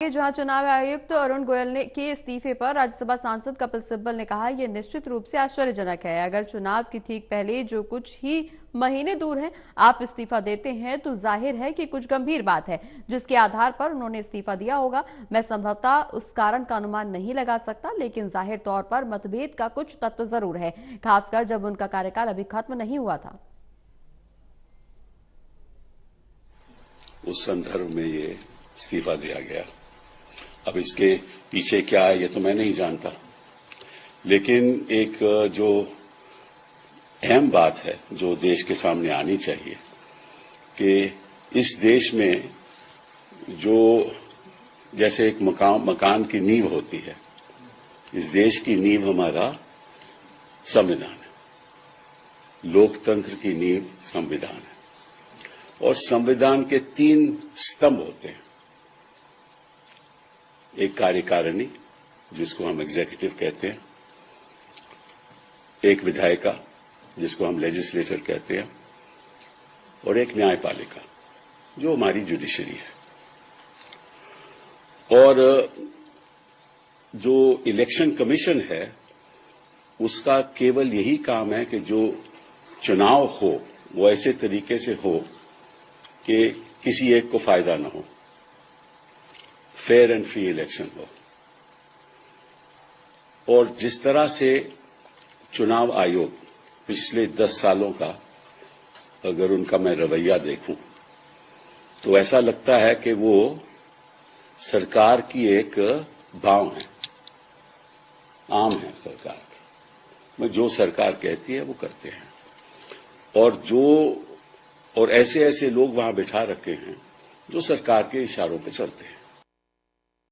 के जहां चुनाव आयुक्त अरुण गोयल के इस्तीफे पर राज्यसभा सांसद कपिल सिब्बल ने कहा यह निश्चित रूप से आश्चर्यजनक है। अगर चुनाव की ठीक पहले जो कुछ ही महीने दूर हैं आप इस्तीफा देते हैं तो जाहिर है कि कुछ गंभीर बात है जिसके आधार पर उन्होंने इस्तीफा दिया होगा। मैं संभवतः उस कारण का अनुमान नहीं लगा सकता, लेकिन जाहिर तौर पर मतभेद का कुछ तत्व जरूर है, खासकर जब उनका कार्यकाल अभी खत्म नहीं हुआ था। उस संदर्भ में ये इस्तीफा दिया गया। अब इसके पीछे क्या है ये तो मैं नहीं जानता, लेकिन एक जो अहम बात है जो देश के सामने आनी चाहिए कि इस देश में जो जैसे एक मकान की नींव होती है, इस देश की नींव हमारा संविधान है। लोकतंत्र की नींव संविधान है और संविधान के 3 स्तंभ होते हैं। एक कार्यकारिणी जिसको हम एग्जीक्यूटिव कहते हैं, एक विधायिका जिसको हम लेजिस्लेचर कहते हैं, और एक न्यायपालिका जो हमारी जुडिशरी है। और जो इलेक्शन कमीशन है उसका केवल यही काम है कि जो चुनाव हो वो ऐसे तरीके से हो कि किसी एक को फायदा न हो, फेयर एंड फ्री इलेक्शन हो। और जिस तरह से चुनाव आयोग पिछले 10 सालों का अगर उनका मैं रवैया देखूं तो ऐसा लगता है कि वो सरकार की एक भाव है, आम है सरकार में, जो सरकार कहती है वो करते हैं। और ऐसे ऐसे लोग वहां बिठा रखे हैं जो सरकार के इशारों पे चलते हैं।